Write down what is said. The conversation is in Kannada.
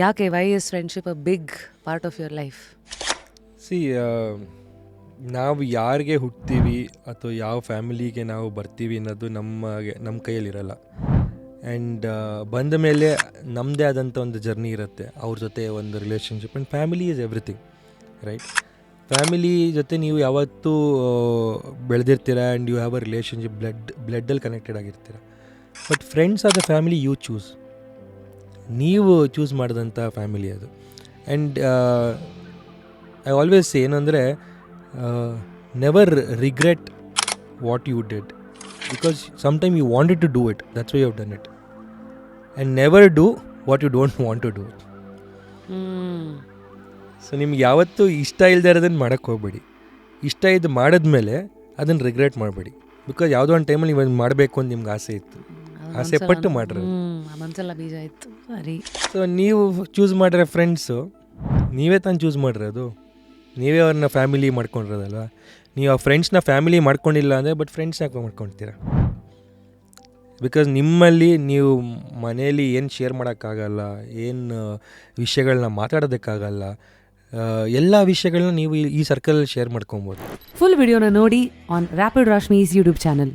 ಯಾಕೆ why is friendship a big part of your life? See ನಾವು ಯಾರಿಗೆ ಹುಟ್ತೀವಿ ಅಥವಾ ಯಾವ ಫ್ಯಾಮಿಲಿಗೆ ನಾವು ಬರ್ತೀವಿ ಅನ್ನೋದು ನಮ್ಮ ಕೈಯಲ್ಲಿರಲ್ಲ. ಆ್ಯಂಡ್ ಬಂದ ಮೇಲೆ ನಮ್ಮದೇ ಆದಂಥ ಒಂದು ಜರ್ನಿ ಇರುತ್ತೆ, ಅವ್ರ ಜೊತೆ ಒಂದು relationship. And family is everything, right? Family ಜೊತೆ ನೀವು ಯಾವತ್ತೂ ಬೆಳೆದಿರ್ತೀರ and you have a relationship, ಬ್ಲಡ್ಡಲ್ಲಿ ಕನೆಕ್ಟೆಡ್ ಆಗಿರ್ತೀರ. But friends are the family you choose, ನೀವು ಚೂಸ್ ಮಾಡಿದಂಥ ಫ್ಯಾಮಿಲಿ ಅದು. ಆ್ಯಂಡ್ ಐ ಆಲ್ವೇಸ್ ಏನಂದರೆ, never regret what you did, because sometime you wanted to do it, that's why you have done it. And never do what you don't want to do. So ನಿಮ್ಗೆ ಯಾವತ್ತೂ ಇಷ್ಟ ಇಲ್ಲದೆ ಇರೋದನ್ನು ಮಾಡೋಕ್ಕೆ ಹೋಗ್ಬೇಡಿ. ಇಷ್ಟ ಇದ್ದು ಮಾಡಿದ್ಮೇಲೆ ಅದನ್ನು ರಿಗ್ರೆಟ್ ಮಾಡಬೇಡಿ, ಬಿಕಾಸ್ ಯಾವುದೋ ಒಂದು ಟೈಮಲ್ಲಿ ನೀವು ಅದನ್ನು ಮಾಡಬೇಕು ಅಂತ ನಿಮ್ಗೆ ಆಸೆ ಇತ್ತು, ಆಸೆ ಪಟ್ಟು ಮಾಡ್ರಿ. ಮನ್ಸೆಲ್ಲ ಬೀಜ ಇತ್ತು, ಸರಿ. ಸೊ ನೀವು ಚೂಸ್ ಮಾಡಿರೋ ಫ್ರೆಂಡ್ಸು ನೀವೇ ತಾನು ಚೂಸ್ ಮಾಡಿರೋದು, ನೀವೇ ಅವ್ರನ್ನ ಫ್ಯಾಮಿಲಿ ಮಾಡ್ಕೊಂಡಿರೋದಲ್ವ. ನೀವು ಆ ಫ್ರೆಂಡ್ಸ್ನ ಫ್ಯಾಮಿಲಿ ಮಾಡ್ಕೊಂಡಿಲ್ಲ ಅಂದರೆ ಬಟ್ ಫ್ರೆಂಡ್ಸ್ ಯಾಕೆ ಮಾಡ್ಕೊಳ್ತೀರ? ಬಿಕಾಸ್ ನಿಮ್ಮಲ್ಲಿ ನೀವು ಮನೆಯಲ್ಲಿ ಏನು ಶೇರ್ ಮಾಡೋಕ್ಕಾಗಲ್ಲ, ಏನು ವಿಷಯಗಳನ್ನ ಮಾತಾಡೋದಕ್ಕಾಗಲ್ಲ, ಎಲ್ಲ ವಿಷಯಗಳನ್ನ ನೀವು ಈ ಸರ್ಕಲಲ್ಲಿ ಶೇರ್ ಮಾಡ್ಕೊಬೋದು. ಫುಲ್ ವಿಡಿಯೋನ ನೋಡಿ ಆನ್ ರ್ಯಾಪಿಡ್ ರಾಶ್ಮೀಸ್ ಯೂಟ್ಯೂಬ್ ಚಾನಲ್.